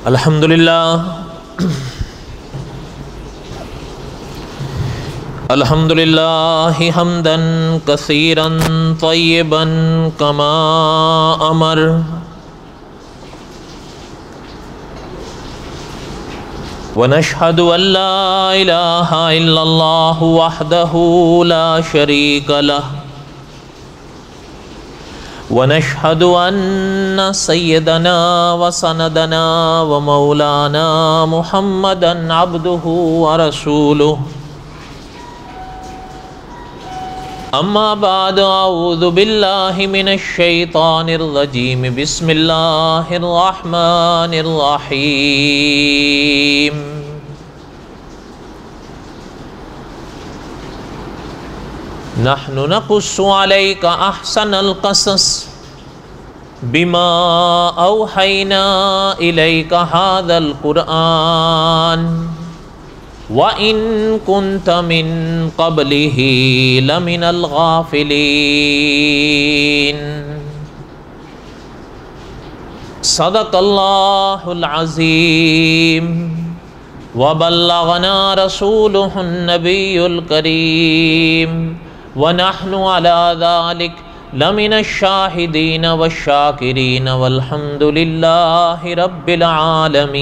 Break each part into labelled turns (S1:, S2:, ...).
S1: अल्हम्दुलिल्लाह हम्दन कसीरन तय्यबन कमा अमर। वनशहदु अल्ला इलाहा इल्लल्लाह वहदहु ला शरीका लह वनशहदु अन्न सय्यदना व सनदना व मौलाना मुहम्मदन अब्दुहु व रसूलुहु। अम्मा बाद अऊज़ु बिल्लाहि मिनश शैतानिर रजीम बिस्मिल्लाहिर रहमानिर रहीम। नहनु नक़ुस्सु अलैका अहसनल क़सस बिमा औहैना इलैका हाज़ल क़ुरआन व इन कुन्त मिन क़ब्लिही लमिनल गाफ़िलीन। सदक़ल्लाहुल अज़ीम व बल्लगना रसूलुहुन नबियुल करीम व नहनु अला ज़ालिक लमिनश शाहिदीन वश्शाकिरीन वल्हम्दुलिल्लाहि रब्बिल आलमीन।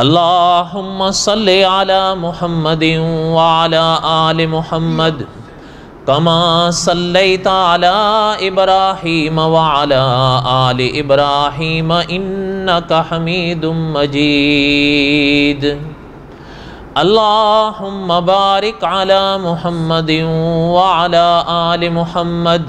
S1: अल्लाहुम्मा सल्लि अला मुहम्मदिन व अला आलि मुहम्मद कमा सल्लैता अला इब्राहीम व अला आलि इब्राहीम इन्नका हमीदुम मजीद। अल्लाहुम्मा बारिक अला मुहम्मदिन व अला आलि मुहम्मद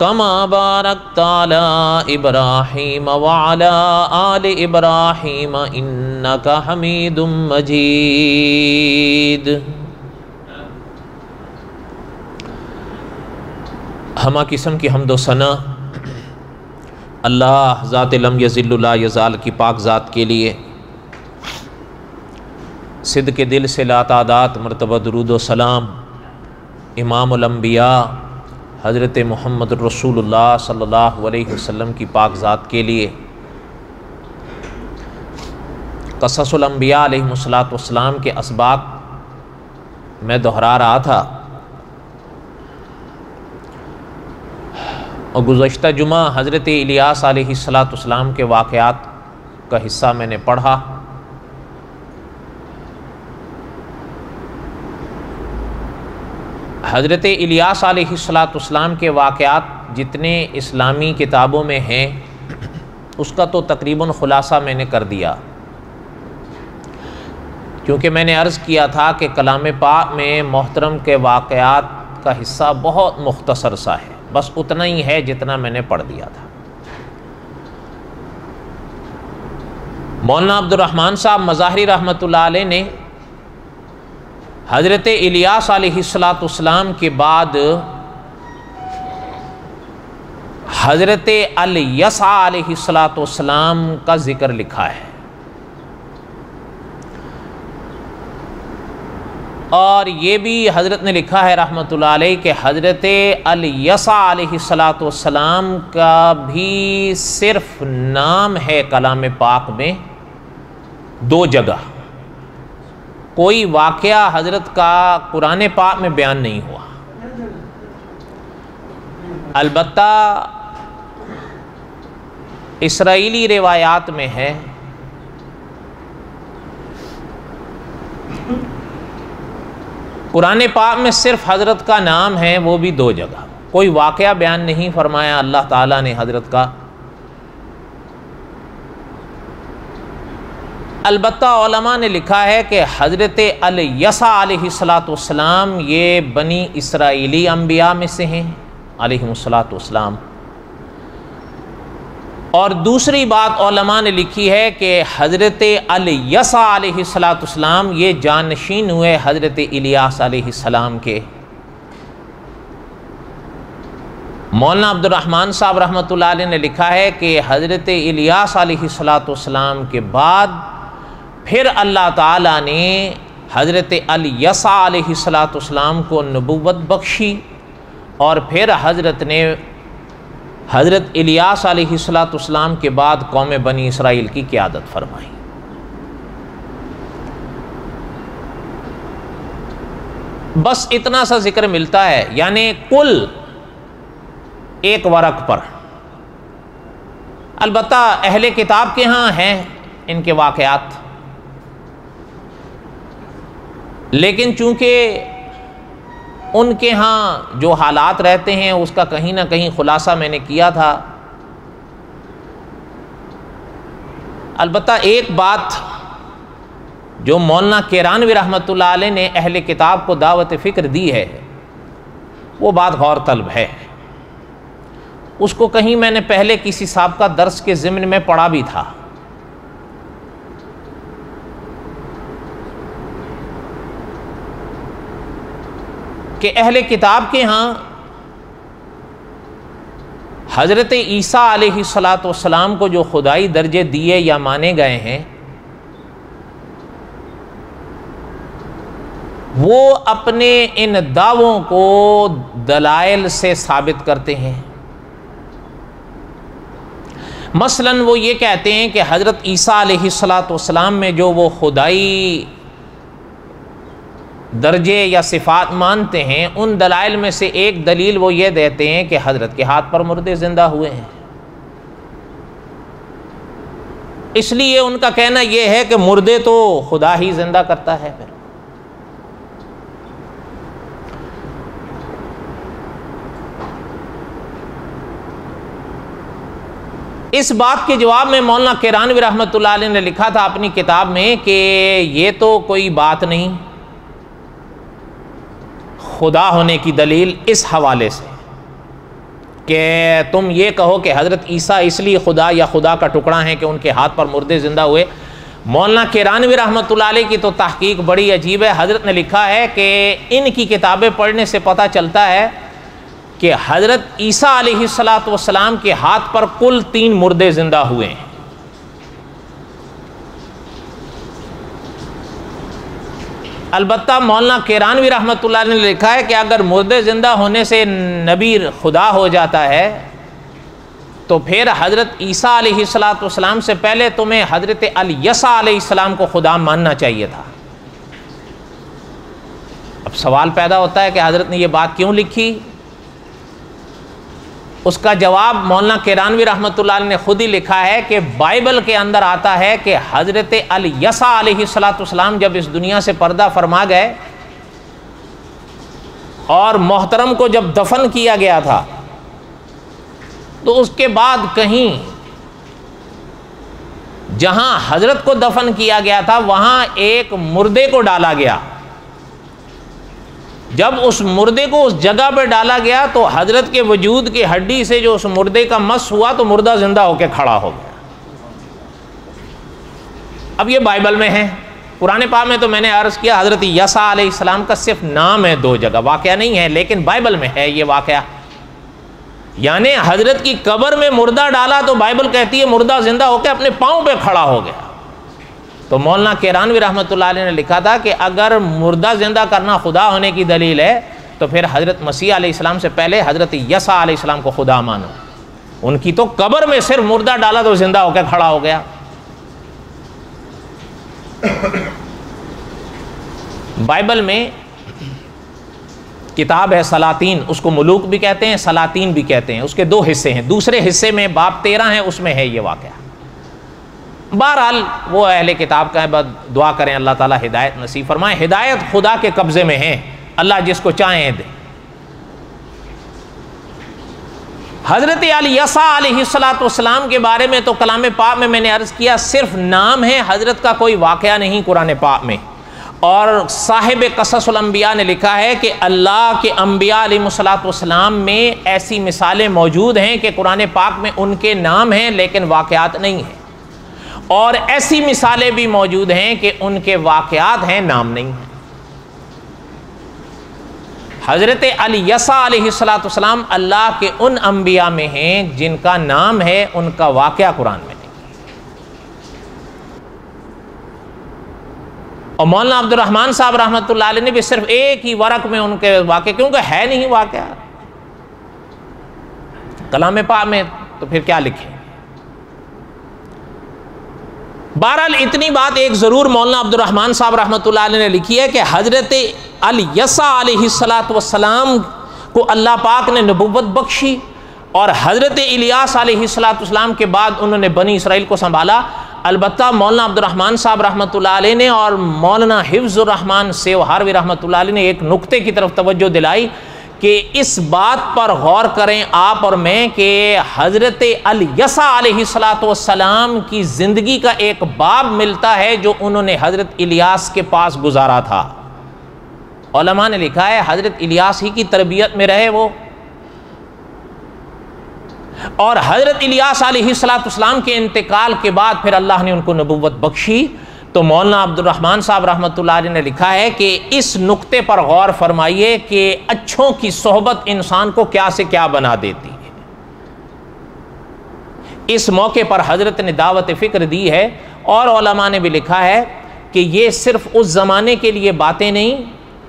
S1: कमा बारकता अला इब्राहीम व अला आलि इब्राहीम इन्नका हमीदुम मजीद। हमा किस्म की हम्द व सना अल्लाह ज़ात लम यज़िल्लु ला यज़ाल की पाक ज़ात के लिए सिद्क़ के दिल से लातादात मरतबा दुरूद व सलाम इमामुल अंबिया हज़रत मुहम्मद रसूलुल्लाह सल्लल्लाहु अलैहि वसल्लम की पाक ज़ात के लिए क़ससुल अंबिया अलैहिमुस्सलातु वस्सलाम के असबाब मैं दोहरा रहा था और गुज़श्ता जुमा हज़रत इलियास अलैहिस्सलातु वस्सलाम के वाक़यात का हिस्सा मैंने पढ़ा। हज़रत इलियास अलैहिस्सलातु वस्सलाम के वाक़यात जितने इस्लामी किताबों में हैं उसका तो तकरीबन ख़ुलासा मैंने कर दिया, क्योंकि मैंने अर्ज़ किया था कि कलाम पाक में मोहतरम के वाक़यात का हिस्सा बहुत मुख्तसर सा है, बस उतना ही है जितना मैंने पढ़ दिया था। मौलाना अब्दुर्रहमान साहब मज़ाहिरी रहमतुल्लाह अलैह ने हज़रत इलियास अलैहिस्सलातु वस्सलाम के बाद हज़रत अल-यसा अलैहिस्सलातु वस्सलाम का ज़िक्र लिखा है और ये भी हज़रत ने लिखा है रहमतुल्लाह अलैह कि हज़रत अल-यसा अलैहिस्सलातु वस्सलाम का भी सिर्फ नाम है कलाम पाक में दो जगह, कोई वाक़या हज़रत का कुरान पाक में बयान नहीं हुआ। अलबत्ता इसराइली रिवायात में है कुरान पाक में सिर्फ हज़रत का नाम है, वो भी दो जगह, कोई वाक़या बयान नहीं फरमाया अल्लाह ताला ने हज़रत का। अलबत्ता उलमा ने लिखा है कि हज़रत अल-यसा अलैहिस्सलातु वस्सलाम ये बनी इसराइली अंबिया में से हैं अलैहिमुस्सलातु वस्सलाम। और दूसरी बात उलमा ने लिखी है कि हज़रत अल-यसा अलैहिस्सलातु वस्सलाम ये जानशीन हुए हज़रत इलियास अलैहिस्सलाम के। मौलाना अब्दुर्रहमान साहब रहमतुल्लाह अलैह ने लिखा है कि हज़रत इलियास अलैहिस्सलातु वस्सलाम के बाद फिर अल्लाह ताला ने हज़रत अल-यसा अलैहिस्सलातु वस्सलाम को नबुव्वत बख्शी और फिर हज़रत ने हज़रत इलियास अलैहिस्सलाम के बाद कौम बनी इसराइल की क़यादत फरमाई। बस इतना सा जिक्र मिलता है, यानी कुल एक वरक पर। अलबत्ता अहले किताब के यहाँ हैं इनके वाक़यात, लेकिन चूँकि उनके यहाँ जो हालात रहते हैं उसका कहीं ना कहीं खुलासा मैंने किया था। अलबत्ता एक बात जो मौलाना किरानवी रहमतुल्लाह अलैह ने अहले किताब को दावत फ़िक्र दी है, वो बात गौर तलब है। उसको कहीं मैंने पहले किसी साबका दर्स के ज़िम्न में पढ़ा भी था। कि अहले किताब के यहाँ हज़रत ईसा अलैहिस्सलाम को जो खुदाई दर्जे दिए या माने गए हैं, वो अपने इन दावों को दलाइल से साबित करते हैं। मसलन वो ये कहते हैं कि हज़रत ईसा अलैहिस्सलाम में जो वो खुदाई दर्जे या सिफ़ात मानते हैं, उन दलाइल में से एक दलील वो ये देते हैं कि हज़रत के हाथ पर मुर्दे ज़िंदा हुए हैं। इसलिए उनका कहना यह है कि मुर्दे तो खुदा ही ज़िंदा करता है। फिर इस बात के जवाब में मौलाना किरानवी रहमतुल्लाह अलैह ने लिखा था अपनी किताब में कि ये तो कोई बात नहीं, खुदा होने की दलील इस हवाले से कि तुम ये कहो कि हज़रत ईसा इसलिए खुदा या खुदा का टुकड़ा है कि उनके हाथ पर मुर्दे ज़िंदा हुए। मौलाना किरानवी रहमतुल्लाह अलैह की तो तहकीक बड़ी अजीब है। हज़रत ने लिखा है कि इनकी किताबें पढ़ने से पता चलता है कि हज़रत ईसा अलैहिस्सलाम के हाथ पर कुल 3 मुर्दे ज़िंदा हुए हैं। अलबत्ता मौलाना किरानवी रहमतुल्लाह ने लिखा है कि अगर मुर्दे ज़िंदा होने से नबी खुदा हो जाता है तो फिर हज़रत ईसा अलैहिस्सलाम से पहले तुम्हें हज़रत अल-यसा अलैहिस्सलाम को खुदा मानना चाहिए था। अब सवाल पैदा होता है कि हज़रत ने यह बात क्यों लिखी। उसका जवाब मौलाना किरानवी रहमतुल्लाह ने खुद ही लिखा है कि बाइबल के अंदर आता है कि हज़रत अल-यसा अलैहिस्सलाम जब इस दुनिया से पर्दा फरमा गए और मोहतरम को जब दफन किया गया था, तो उसके बाद कहीं जहां हज़रत को दफन किया गया था वहां एक मुर्दे को डाला गया। जब उस मुर्दे को उस जगह पर डाला गया तो हज़रत के वजूद की हड्डी से जो उस मुर्दे का मस हुआ तो मुर्दा ज़िंदा होकर खड़ा हो गया। अब ये बाइबल में है। कुरान पाक में तो मैंने अर्ज़ किया हज़रत यसा अलैहिस्सलाम का सिर्फ नाम है, 2 जगह, वाक़या नहीं है, लेकिन बाइबल में है ये वाक़या। यानी हज़रत की कब्र में मुर्दा डाला तो बाइबल कहती है मुर्दा ज़िंदा होकर अपने पाँव पे खड़ा हो गया। तो मौलाना किरानवी रहमतुल्लाह अलैह ने लिखा था कि अगर मुर्दा ज़िंदा करना खुदा होने की दलील है तो फिर हज़रत मसीह अलैहिस्सलाम से पहले हज़रत यसा अलैहिस्सलाम को खुदा मानो। उनकी तो कब्र में सिर्फ मुर्दा डाला तो ज़िंदा होकर खड़ा हो गया। बाइबल में किताब है सलातीन, उसको मुलूक भी कहते हैं, सलातीन भी कहते हैं। उसके 2 हिस्से हैं। दूसरे हिस्से में बाब 13 है, उसमें है ये वाक़या। बहरहाल वो अहले किताब का है, बस दुआ करें अल्लाह ताला हिदायत नसीब फरमाए। हिदायत खुदा के कब्ज़े में है, अल्लाह जिसको चाहें दे। हज़रत अल-यसा अलैहिस्सलाम के बारे में तो कलाम पाक में मैंने अर्ज़ किया सिर्फ नाम है, हज़रत का कोई वाक़या नहीं कुरान पाक में। और साहिब क़ससुल अंबिया ने लिखा है कि अल्लाह के अंबिया अलैहिस्सलाम में ऐसी मिसालें मौजूद हैं कि कुरान पाक में उनके नाम हैं लेकिन वाक़यात नहीं हैं, और ऐसी मिसालें भी मौजूद हैं कि उनके वाक़यात हैं, नाम नहीं है। हज़रत अल-यसा अलैहिस्सलाम अल्लाह के उन अंबिया में हैं जिनका नाम है, उनका वाक़या कुरान में नहीं। और मौलाना अब्दुल रहमान साहब रहमतुल्लाह अलैह ने भी सिर्फ एक ही वरक में उनके वाक़े, क्योंकि है नहीं वाक़या, कलाम पाक में, तो फिर क्या लिखें। बहरहाल इतनी बात एक ज़रूर मौलाना अब्दुर्रहमान साहब रहमतुल्लाह अलैह ने लिखी है कि हज़रत अल-यसा अलैहिस्सलातु वस्सलाम को अल्लाह पाक ने नबुव्वत बख्शी और हज़रत इलियास अलैहिस्सलातु वस्सलाम के बाद उन्होंने बनी इसराइल को संभाला। अलबत्ता मौलाना अब्दुर्रहमान साहब रहमतुल्लाह अलैह ने और मौलाना हिफ्ज़ुर रहमान सेवहारवी रहमतुल्लाह अलैह ने एक नुक्ते की तरफ तवज्जो दिलाई कि इस बात पर गौर करें आप और मैं कि हज़रत अल-यसा अलैहिस्सलातु वस्सलाम की ज़िंदगी का एक बाब मिलता है जो उन्होंने हज़रत इलियास के पास गुजारा था। उलमा ने लिखा है हज़रत इलियास ही की तरबियत में रहे वो, और हज़रत इलियास अलैहिस्सलातु वस्सलाम के इंतकाल के बाद फिर अल्लाह ने उनको नबुव्वत बख्शी। तो मौलाना अब्दुर्रहमान साहब रहमतुल्लाह अलैह ने लिखा है कि इस नुक्ते पर गौर फरमाइए कि अच्छों की सोहबत इंसान को क्या से क्या बना देती है। इस मौके पर हज़रत ने दावत फ़िक्र दी है और उलमा ने भी लिखा है कि ये सिर्फ उस ज़माने के लिए बातें नहीं,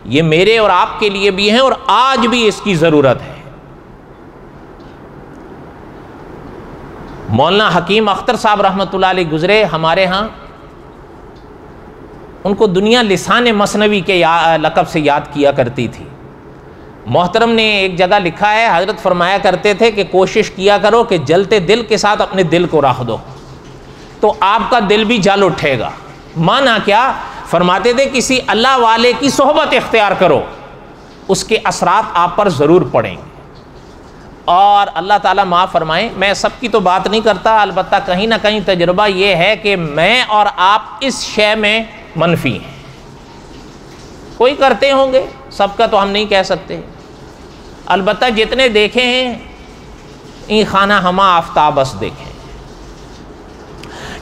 S1: ये मेरे और आपके लिए भी हैं और आज भी इसकी ज़रूरत है। मौलाना हकीम अख्तर साहब रहमतुल्लाह अलैह गुज़रे हमारे यहाँ, उनको दुनिया लिसान मसनवी के लक़ब से याद किया करती थी। मोहतरम ने एक जगह लिखा है, हज़रत फरमाया करते थे कि कोशिश किया करो कि जलते दिल के साथ अपने दिल को रख दो तो आपका दिल भी जल उठेगा। माना क्या? फरमाते थे किसी अल्लाह वाले की सोहबत इख्तियार करो, उसके असरात आप पर ज़रूर पड़ेंगे। और अल्लाह ताला माफ़ फरमाए, मैं सबकी तो बात नहीं करता, अलबत्ता कहीं ना कहीं तजुर्बा ये है कि मैं और आप इस शय में मनफी हैं। कोई करते होंगे, सबका तो हम नहीं कह सकते, अलबत्ता जितने देखे हैं इन खाना हमा आफ्ताबस देखें।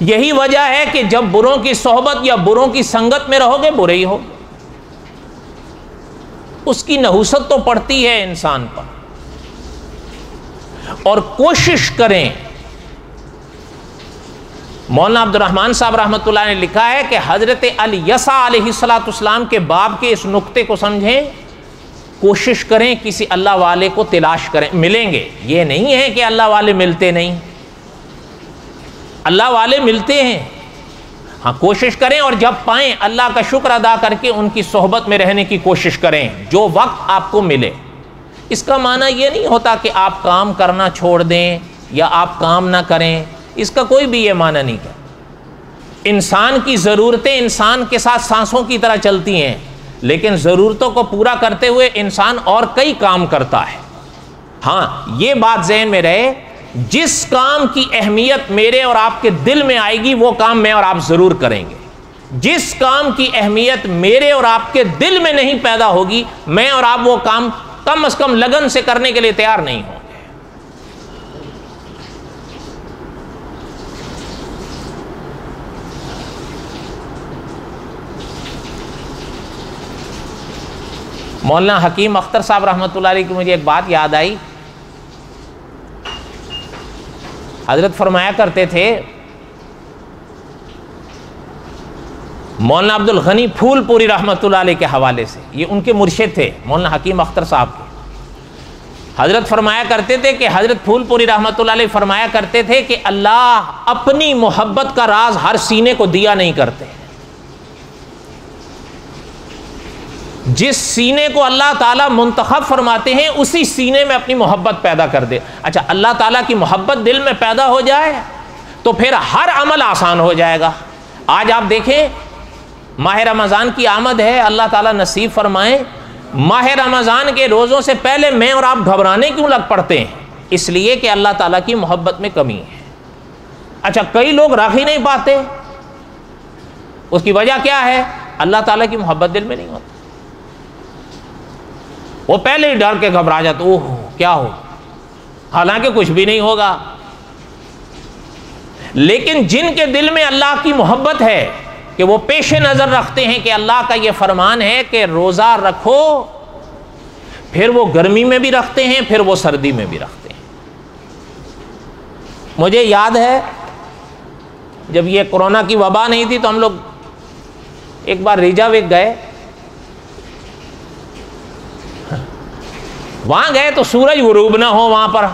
S1: यही वजह है कि जब बुरों की सोहबत या बुरों की संगत में रहोगे बुरे ही हो, उसकी नहुसत तो पड़ती है इंसान पर। और कोशिश करें, मौलाना अब्दुर्रहमान साहब रहमतुल्लाह ने लिखा है कि हज़रत अल-यसा अलैहिस्सलातु वस्सलाम के बाब के इस नुक्ते को समझें, कोशिश करें किसी अल्लाह वाले को तलाश करें, मिलेंगे। ये नहीं है कि अल्लाह वाले मिलते नहीं, अल्लाह वाले मिलते हैं। हाँ, कोशिश करें और जब पाएं अल्लाह का शुक्र अदा करके उनकी सोहबत में रहने की कोशिश करें जो वक्त आपको मिले। इसका माना यह नहीं होता कि आप काम करना छोड़ दें या आप काम ना करें, इसका कोई भी ये माना नहीं है। इंसान की ज़रूरतें इंसान के साथ सांसों की तरह चलती हैं, लेकिन ज़रूरतों को पूरा करते हुए इंसान और कई काम करता है। हाँ, ये बात ज़हन में रहे, जिस काम की अहमियत मेरे और आपके दिल में आएगी वो काम मैं और आप ज़रूर करेंगे। जिस काम की अहमियत मेरे और आपके दिल में नहीं पैदा होगी, मैं और आप वो काम कम से कम लगन से करने के लिए तैयार नहीं होंगे। मौलाना हकीम अख्तर साहब रहमतुल्लाह अलैह की मुझे एक बात याद आई। हजरत फरमाया करते थे, मौलाना अब्दुल गनी फूलपुरी रहमतुल्लाह अलैह के हवाले से, ये उनके मुर्शिद थे मौलाना हकीम अख्तर साहब के। हजरत फरमाया करते थे कि हजरत फूलपुरी रहमतुल्लाह अलैह फरमाया करते थे कि अल्लाह अपनी मोहब्बत का राज हर सीने को दिया नहीं करते। जिस सीने को अल्लाह ताला मुंतखब फरमाते हैं उसी सीने में अपनी मोहब्बत पैदा कर दे। अच्छा, अल्लाह ताला की मोहब्बत दिल में पैदा हो जाए तो फिर हर अमल आसान हो जाएगा। आज आप देखें, माह रमज़ान की आमद है, अल्लाह ताला नसीब फरमाए। माह रमज़ान के रोज़ों से पहले मैं और आप घबराने क्यों लग पड़ते हैं? इसलिए कि अल्लाह ताला की मोहब्बत में कमी है। अच्छा, कई लोग रख ही नहीं पाते, उसकी वजह क्या है? अल्लाह ताला की मोहब्बत दिल में नहीं होती। वो पहले ही डर के घबरा जाते, ओह क्या हो, हालांकि कुछ भी नहीं होगा। लेकिन जिनके दिल में अल्लाह की मोहब्बत है कि वो पेश नज़र रखते हैं कि अल्लाह का ये फरमान है कि रोज़ा रखो, फिर वो गर्मी में भी रखते हैं, फिर वो सर्दी में भी रखते हैं। मुझे याद है जब ये कोरोना की वबा नहीं थी तो हम लोग एक बार रिजावेक गए। वहाँ गए तो सूरज गुरूब ना हो वहाँ पर,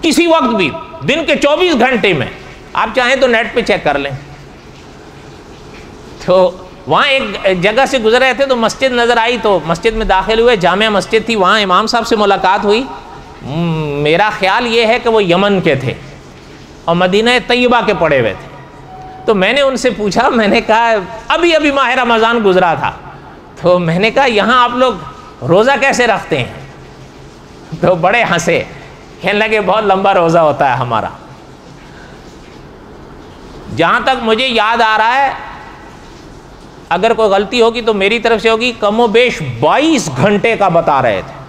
S1: किसी वक्त भी, दिन के 24 घंटे में, आप चाहें तो नेट पे चेक कर लें। तो वहाँ एक जगह से गुजर रहे थे तो मस्जिद नज़र आई, तो मस्जिद में दाखिल हुए, जामिया मस्जिद थी, वहाँ इमाम साहब से मुलाकात हुई। मेरा ख्याल ये है कि वो यमन के थे और मदीना तैयबा के पड़े हुए थे। तो मैंने उनसे पूछा, मैंने कहा अभी अभी माह रमज़ान गुजरा था, तो मैंने कहा यहाँ आप लोग रोज़ा कैसे रखते हैं? तो बड़े हंसे, कहने लगे बहुत लंबा रोज़ा होता है हमारा। जहाँ तक मुझे याद आ रहा है, अगर कोई गलती होगी तो मेरी तरफ से होगी, कमोबेश 22 घंटे का बता रहे थे।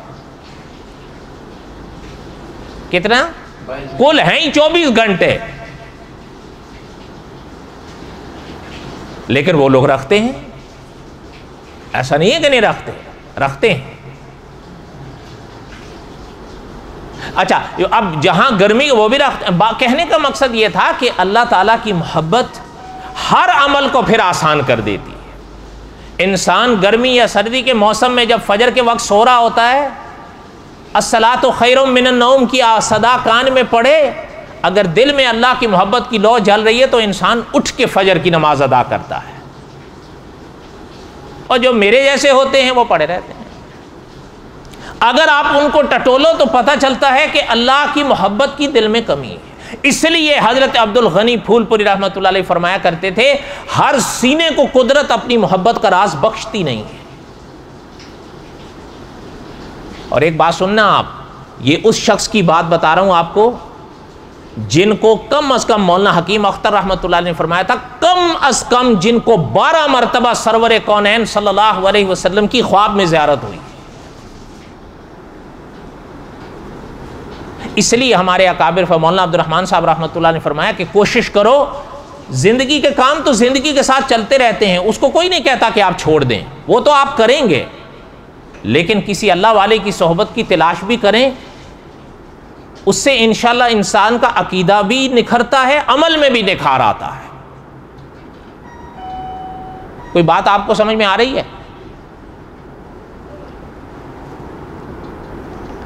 S1: कितना? कुल हैं ही 24 घंटे, लेकिन वो लोग रखते हैं। ऐसा नहीं है कि नहीं रखते, रखते हैं। अच्छा, अब जहां गर्मी वो भी रखते। कहने का मकसद ये था कि अल्लाह ताला की मोहब्बत हर अमल को फिर आसान कर देती है। इंसान गर्मी या सर्दी के मौसम में जब फजर के वक्त सो रहा होता है, अस्सलातु खैरुम मिनन नौम की सदा कान में पड़े, अगर दिल में अल्लाह की मोहब्बत की लौ जल रही है तो इंसान उठ के फजर की नमाज अदा करता है। और जो मेरे जैसे होते हैं वो पड़े रहते हैं। अगर आप उनको टटोलो तो पता चलता है कि अल्लाह की मोहब्बत की दिल में कमी है। इसलिए हजरत अब्दुल गनी फूलपुरी रहमतुल्लाह अलैह फरमाया करते थे, हर सीने को कुदरत अपनी मोहब्बत का राज बख्शती नहीं है। और एक बात सुनना आप, ये उस शख्स की बात बता रहा हूं आपको जिनको कम अज कम मौलाना हकीम अख्तर रहमतुल्लाह ने फरमाया था, कम अज कम जिनको 12 मरतबा सरवर कौनैन सल्लल्लाहु अलैहि वसल्लम की ख्वाब में ज़ियारत हुई। इसलिए हमारे अकाबिर मौलाना अब्दुर्रहमान साहब रहमतुल्लाह ने फरमाया कि कोशिश करो, जिंदगी के काम तो जिंदगी के साथ चलते रहते हैं, उसको कोई नहीं कहता कि आप छोड़ दें, वो तो आप करेंगे, लेकिन किसी अल्लाह वाले की सोहबत की तलाश भी करें। उससे इंशाल्लाह इंसान का अकीदा भी निखरता है, अमल में भी निखार आता है। कोई बात आपको समझ में आ रही है?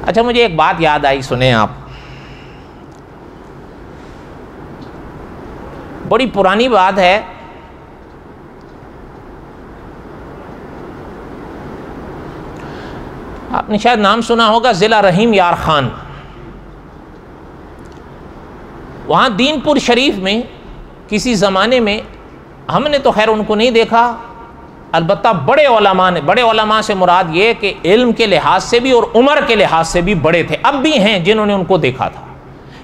S1: अच्छा, मुझे एक बात याद आई, सुने आप। बड़ी पुरानी बात है। आपने शायद नाम सुना होगा जिला रहीम यार खान। वहाँ दीनपुर शरीफ में किसी ज़माने में, हमने तो खैर उनको नहीं देखा, अलबत्ता बड़े उलमा ने, बड़े उलमा से मुराद ये कि इल्म के लिहाज से भी और उम्र के लिहाज से भी बड़े थे, अब भी हैं जिन्होंने उनको देखा था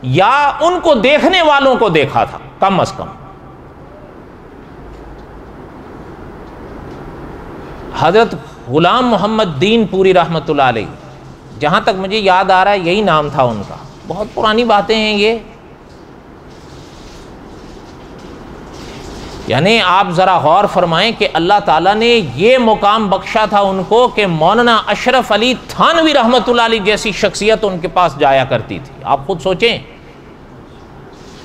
S1: या उनको देखने वालों को देखा था कम अज़ कम। हज़रत गुलाम मोहम्मद दीनपुरी रहमतुल्लाह अलैह, जहाँ तक मुझे याद आ रहा है यही नाम था उनका। बहुत पुरानी बातें हैं ये। यानी आप ज़रा गौर फरमाएं कि अल्लाह ताला ने ये मुकाम बख्शा था उनको कि मौलाना अशरफ अली थानवी रहमतुल्लाह अलैह जैसी शख्सियत उनके पास जाया करती थी। आप खुद सोचें,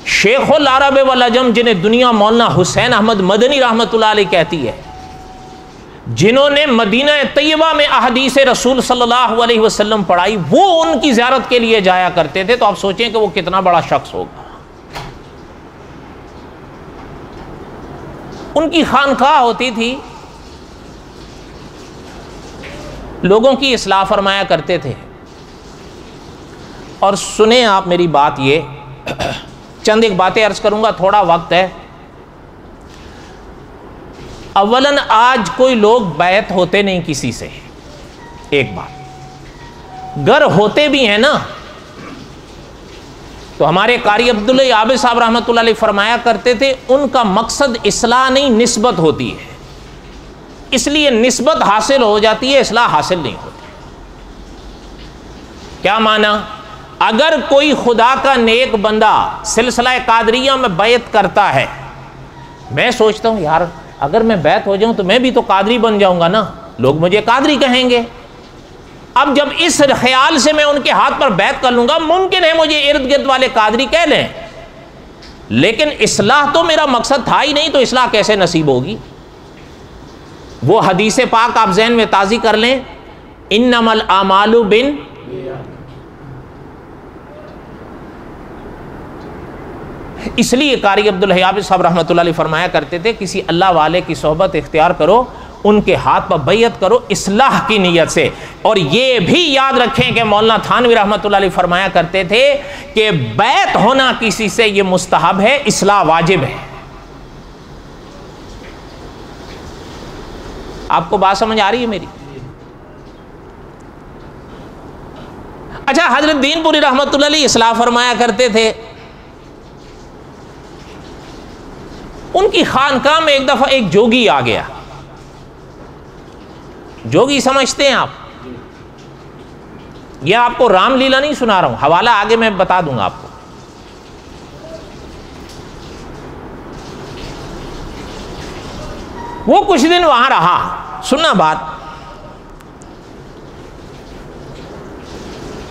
S1: शेखुल अरब वल अजम जिन्हें दुनिया मौलाना हुसैन अहमद मदनी रहमतुल्लाह अलैह कहती है, जिन्होंने मदीना तैयबा में अहदीस रसूल सल्लल्लाहु अलैहि वसल्लम पढ़ाई, वो उनकी ज़ियारत के लिए जाया करते थे। तो आप सोचें कि वो कितना बड़ा शख्स होगा। उनकी खानकाह होती थी, लोगों की इस्लाह फरमाया करते थे। और सुने आप मेरी बात, ये चंद एक बातें अर्ज करूंगा, थोड़ा वक्त है। अव्वलन आज कोई लोग बैत होते नहीं किसी से, एक बात। गर होते भी हैं ना, तो हमारे कारी अब्दुल्ला याबे साहब रहमतुल्लाह अलैह फरमाया करते थे, उनका मकसद इस्लाह नहीं निस्बत होती है। इसलिए निस्बत हासिल हो जाती है, इस्लाह हासिल नहीं होती। क्या माना? अगर कोई खुदा का नेक बंदा सिलसिला कादरिया में बैत करता है, मैं सोचता हूं यार अगर मैं बैत हो जाऊं तो मैं भी तो कादरी बन जाऊंगा ना, लोग मुझे कादरी कहेंगे। अब जब इस ख्याल से मैं उनके हाथ पर बैत कर लूंगा, मुमकिन है मुझे इर्द गिर्द वाले कादरी कह लें, लेकिन इस्लाह तो मेरा मकसद था ही नहीं, तो इस्लाह कैसे नसीब होगी? वो हदीस पाक आप ज़हन में ताज़ी कर लें, इन्नमल आमालु बिन, इसलिए कारी अब्दुल हई हाफिज़ साहब रहमतुल्लाह अलैह फरमाया करते थे, किसी अल्लाह वाले की सोहबत इख्तियार करो, उनके हाथ पर बैयत करो इस्लाह की नीयत से। और ये भी याद रखें कि मौलाना थानवी रहमतुल्लाह अलैह फरमाया करते थे कि बैत होना किसी से ये मुस्तहब है, इस्लाह वाजिब है। आपको बात समझ आ रही है मेरी? अच्छा, हजरत दीनपुरी रहमतुल्लाह अलैह इस्लाह फरमाया करते थे। उनकी खानकाह में एक दफा एक जोगी आ गया। जोगी समझते हैं आप? यह आपको रामलीला नहीं सुना रहा हूं, हवाला आगे मैं बता दूंगा आपको। वो कुछ दिन वहां रहा। सुनना बात,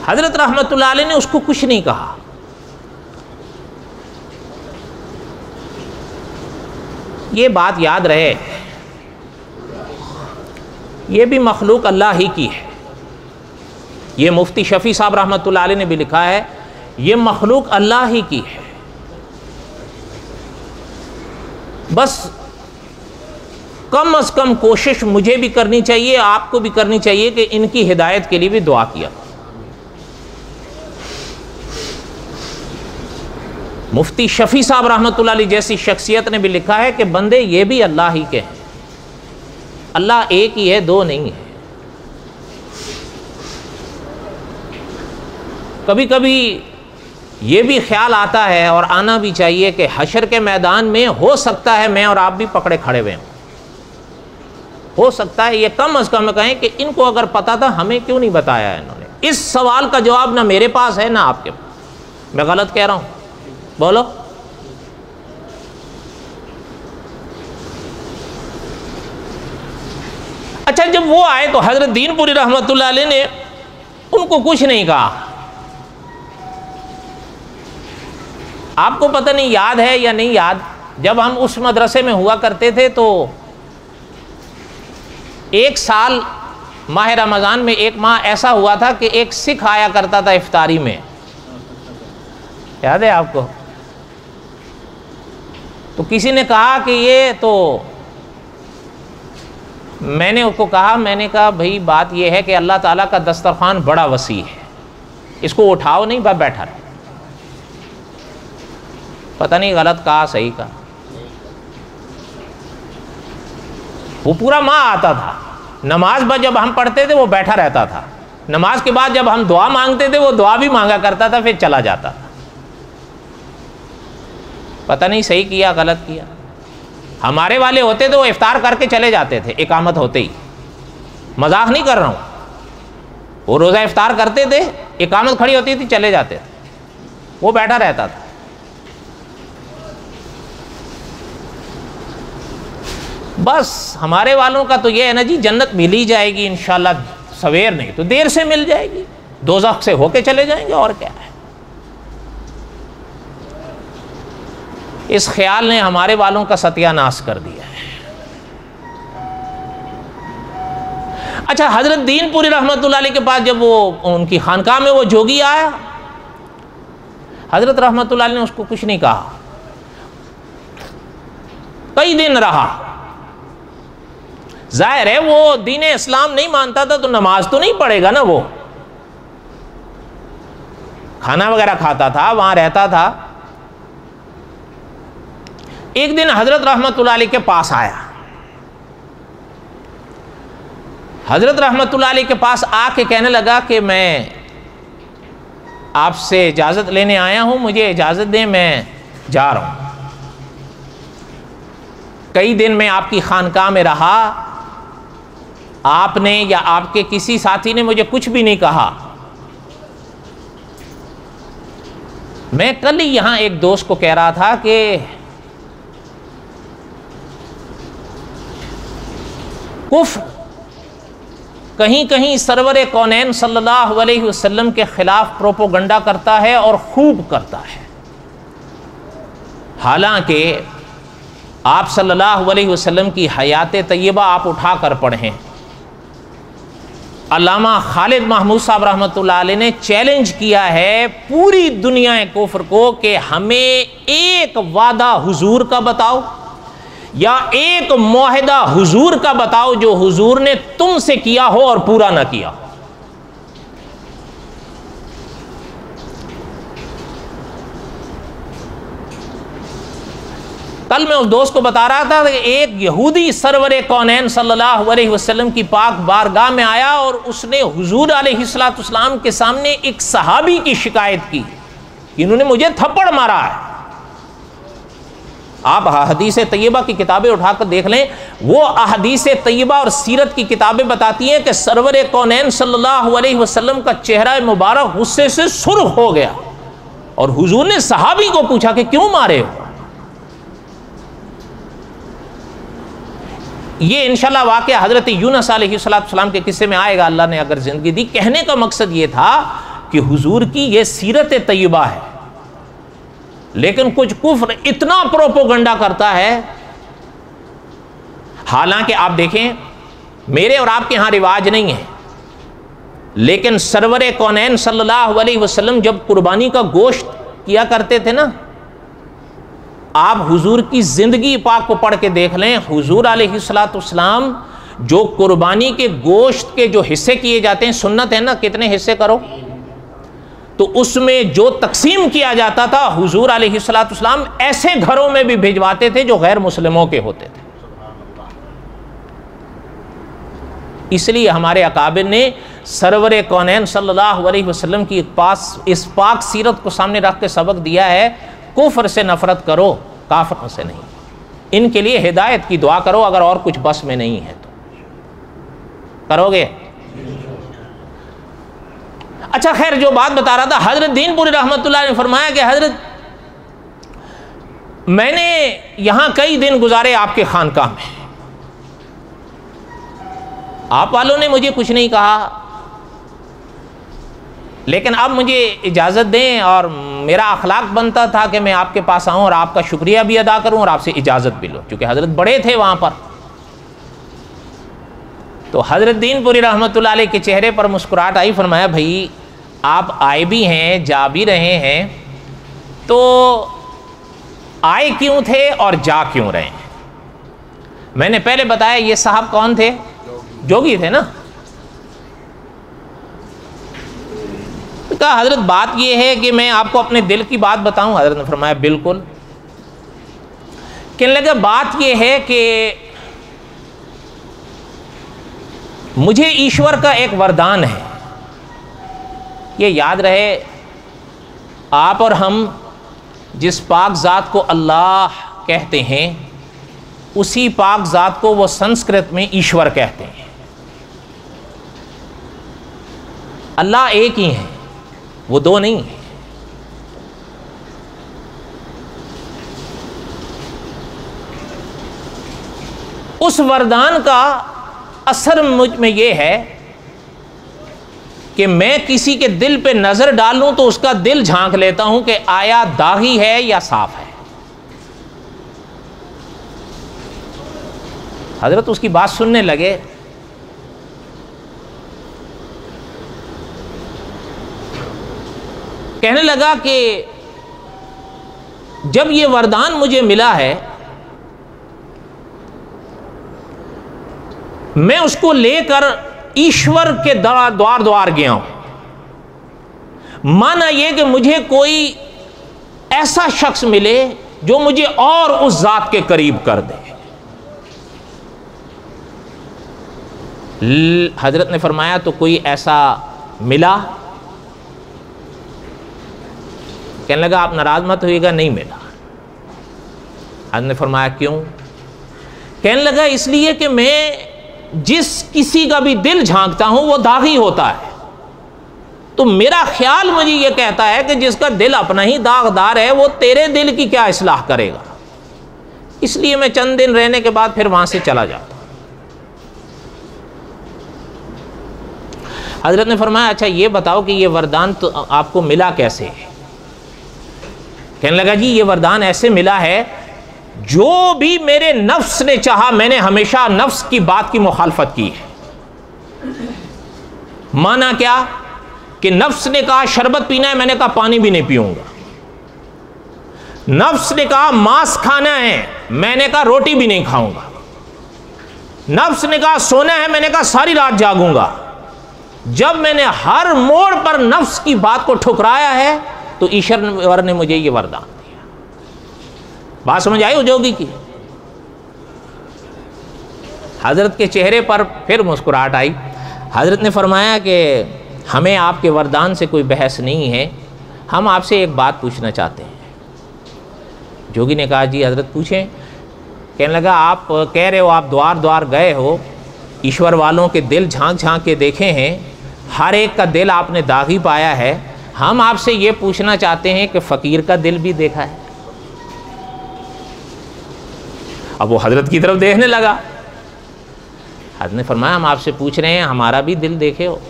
S1: हजरत रहमतुल्लाह अलैह ने उसको कुछ नहीं कहा। ये बात याद रहे, ये भी मखलूक अल्लाह ही की है। ये मुफ्ती शफी साहब रहमतुल्लाह अलैह ने भी लिखा है, ये मखलूक अल्लाह ही की है। बस कम अज़ कम कोशिश मुझे भी करनी चाहिए, आपको भी करनी चाहिए कि इनकी हिदायत के लिए भी दुआ किया। मुफ्ती शफी साहब रहमतुल्लाह अलैह जैसी शख्सियत ने भी लिखा है कि बंदे ये भी अल्लाह ही के हैं, अल्लाह एक ही है, दो नहीं है। कभी कभी ये भी ख्याल आता है और आना भी चाहिए कि हशर के मैदान में हो सकता है मैं और आप भी पकड़े खड़े हुए हों। हो सकता है ये कम अज़ कम कहें कि इनको अगर पता था हमें क्यों नहीं बताया है इन्होंने। इस सवाल का जवाब ना मेरे पास है ना आपके पास। मैं गलत कह रहा हूं? बोलो। अच्छा, जब वो आए तो हजरत दीनपुरी रहमतुल्लाह अलैह ने उनको कुछ नहीं कहा। आपको पता नहीं याद है या नहीं याद, जब हम उस मदरसे में हुआ करते थे तो एक साल माह रमज़ान में एक माह ऐसा हुआ था कि एक सिख आया करता था इफ्तारी में, याद है आपको? तो किसी ने कहा कि ये तो, मैंने उसको कहा, मैंने कहा भाई बात ये है कि अल्लाह ताला का दस्तरखान बड़ा वसी है, इसको उठाओ नहीं, बस बैठा रहे। पता नहीं गलत कहा सही कहा। वो पूरा माह आता था, नमाज पर जब हम पढ़ते थे वो बैठा रहता था, नमाज के बाद जब हम दुआ मांगते थे वो दुआ भी मांगा करता था, फिर चला जाता था। पता नहीं सही किया गलत किया। हमारे वाले होते थे वो इफ्तार करके चले जाते थे इकामत होते ही, मजाक नहीं कर रहा हूँ। वो रोज़ा इफ्तार करते थे, इकामत खड़ी होती थी, चले जाते थे, वो बैठा रहता था। बस हमारे वालों का तो ये है ना जी, जन्नत मिल ही जाएगी इंशाल्लाह, सवेर नहीं तो देर से मिल जाएगी, दोज़ख से होके चले जाएंगे, और क्या है। इस ख्याल ने हमारे वालों का सत्यानाश कर दिया है। अच्छा, हजरत दीनपुरी रहमतुल्लाह अलैह के पास जब वो उनकी खानकाह में वो जोगी आया, हजरत रहमतुल्लाह अलैह ने उसको कुछ नहीं कहा। कई दिन रहा। जाहिर है वो दीन इस्लाम नहीं मानता था तो नमाज तो नहीं पढ़ेगा ना, वो खाना वगैरह खाता था, वहां रहता था। एक दिन हजरत रहमतुल्लाह अलैह के पास आया। हजरत रहमतुल्लाह अलैह के पास आके कहने लगा कि मैं आपसे इजाज़त लेने आया हूं, मुझे इजाज़त दें, मैं जा रहा हूं। कई दिन मैं आपकी खानकाह में रहा, आपने या आपके किसी साथी ने मुझे कुछ भी नहीं कहा। मैं कल ही यहां एक दोस्त को कह रहा था कि कुफ्र कहीं कहीं सरवर कौनैन सल्लल्लाहु अलैहि वसल्लम के खिलाफ प्रोपोगंडा करता है और खूब करता है। हालांकि आप सल्लल्लाहु अलैहि वसल्लम की हयात तय्यबा आप उठा कर पढ़ें अल्लामा खालिद महमूद साहब रहमतुल्लाह अलैह ने चैलेंज किया है पूरी दुनिया कुफ्र को कि हमें एक वादा हुजूर का बताओ या एक मुआहिदा हुजूर का बताओ जो हुजूर ने तुमसे किया हो और पूरा ना किया। कल मैं उस दोस्त को बता रहा था कि एक यहूदी सरवरे कौनैन सल्लल्लाहु अलैहि वसल्लम की पाक बारगाह में आया और उसने हुजूर अलैहिस्सलाम के सामने एक सहाबी की शिकायत की, इन्होंने मुझे थप्पड़ मारा है। आप हदीस तैयबा की किताबें उठाकर देख लें, वो अहदीस तैयबा और सीरत की किताबें बताती हैं कि सरवरे कौनैन सल्लल्लाहु अलैहि वसल्लम का चेहरा मुबारक गुस्से से सुर्ख हो गया और हुजूर ने सहाबी को पूछा कि क्यों मारे हो। ये इंशाल्लाह वाक़या हज़रत यूनुस अलैहिस्सलाम के किस्से में आएगा, अल्लाह ने अगर ज़िंदगी दी। कहने का मकसद ये था कि हुजूर की ये सीरत तैयबा है, लेकिन कुछ कुफ्र इतना प्रोपोगंडा करता है। हालांकि आप देखें मेरे और आपके यहाँ रिवाज नहीं है, लेकिन सरवरे कौनैन सल्लल्लाहु अलैहि वसल्लम जब कुर्बानी का गोश्त किया करते थे ना, आप हुजूर की जिंदगी पाक को पढ़ के देख लें। हुजूर अलैहिस्सलाम जो कुर्बानी के गोश्त के जो हिस्से किए जाते हैं, सुन्नत है ना कितने हिस्से करो, तो उसमें जो तकसीम किया जाता था हुजूर अलैहिस्सलाम ऐसे घरों में भी भिजवाते थे जो गैर मुस्लिमों के होते थे। इसलिए हमारे अकाबिर ने सरवरे कौनैन सल्लल्लाहु अलैहि वसल्लम की इस पाक सीरत को सामने रख के सबक दिया है, कुफ्र से नफरत करो, काफिरों से नहीं। इनके लिए हिदायत की दुआ करो, अगर और कुछ बस में नहीं है तो करोगे। अच्छा खैर, जो बात बता रहा था, हजरत दीनपुरी रहमतुल्लाह ने फरमाया कि हजरत मैंने यहां कई दिन गुजारे आपके खानकाह में, आप वालों ने मुझे कुछ नहीं कहा, लेकिन अब मुझे इजाज़त दें और मेरा अखलाक बनता था कि मैं आपके पास आऊँ और आपका शुक्रिया भी अदा करूँ और आपसे इजाज़त भी लूँ, क्योंकि हज़रत बड़े थे वहाँ पर। तो हज़रत दीनपुरी रहमतुल्लाह अलैह के चेहरे पर मुस्कुराहट आई। फरमाया भाई आप आए भी हैं, जा भी रहे हैं, तो आए क्यों थे और जा क्यों रहे हैं? मैंने पहले बताया ये साहब कौन थे, जोगी थे ना। कहा हजरत बात यह है कि मैं आपको अपने दिल की बात बताऊं। हजरत ने फरमाया बिल्कुल। कहने लगा बात यह है कि मुझे ईश्वर का एक वरदान है, ये याद रहे, आप और हम जिस पाक ज़ात को अल्लाह कहते हैं उसी पाक ज़ात को वो संस्कृत में ईश्वर कहते हैं। अल्लाह एक ही है, वो दो नहीं है। उस वरदान का असर मुझ में ये है कि मैं किसी के दिल पे नजर डालूं तो उसका दिल झांक लेता हूं कि आया दागी है या साफ है। हजरत उसकी बात सुनने लगे। कहने लगा कि जब ये वरदान मुझे मिला है, मैं उसको लेकर ईश्वर के द्वार द्वार गया हूं। माना यह कि मुझे कोई ऐसा शख्स मिले जो मुझे और उस जात के करीब कर दे। हजरत ने फरमाया तो कोई ऐसा मिला? कहने लगा आप नाराज मत होइएगा, नहीं मिला। हजरत ने फरमाया क्यों? कहने लगा इसलिए कि मैं जिस किसी का भी दिल झांकता हूं वो दागी होता है, तो मेरा ख्याल मुझे ये कहता है कि जिसका दिल अपना ही दागदार है वो तेरे दिल की क्या इस्लाह करेगा। इसलिए मैं चंद दिन रहने के बाद फिर वहां से चला जाता। हजरत ने फरमाया अच्छा ये बताओ कि ये वरदान तो आपको मिला कैसे है? कहने लगा जी ये वरदान ऐसे मिला है, जो भी मेरे नफ्स ने चाहा मैंने हमेशा नफ्स की बात की मुखालफत की है। माना क्या कि नफ्स ने कहा शरबत पीना है, मैंने कहा पानी भी नहीं पीऊंगा। नफ्स ने कहा मांस खाना है, मैंने कहा रोटी भी नहीं खाऊंगा। नफ्स ने कहा सोना है, मैंने कहा सारी रात जागूंगा। जब मैंने हर मोड़ पर नफ्स की बात को ठुकराया है तो ईश्वर ने मुझे ये वरदान दिया। बात समझ आई उद्योगी की? हजरत के चेहरे पर फिर मुस्कुराहट आई। हजरत ने फरमाया कि हमें आपके वरदान से कोई बहस नहीं है, हम आपसे एक बात पूछना चाहते हैं। जोगी ने कहा जी हजरत पूछें। कहने लगा आप कह रहे हो आप द्वार द्वार गए हो, ईश्वर वालों के दिल झांक झांक के देखे हैं, हर एक का दिल आपने दागी पाया है, हम आपसे ये पूछना चाहते हैं कि फ़कीर का दिल भी देखा है? अब वो हजरत की तरफ देखने लगा। हजरत ने फरमाया हम आपसे पूछ रहे हैं हमारा भी दिल देखे हो?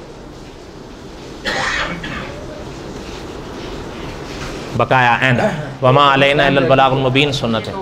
S1: बकाया वमा अलैना इल्लल बलागुल मुबीन सुन्नत है।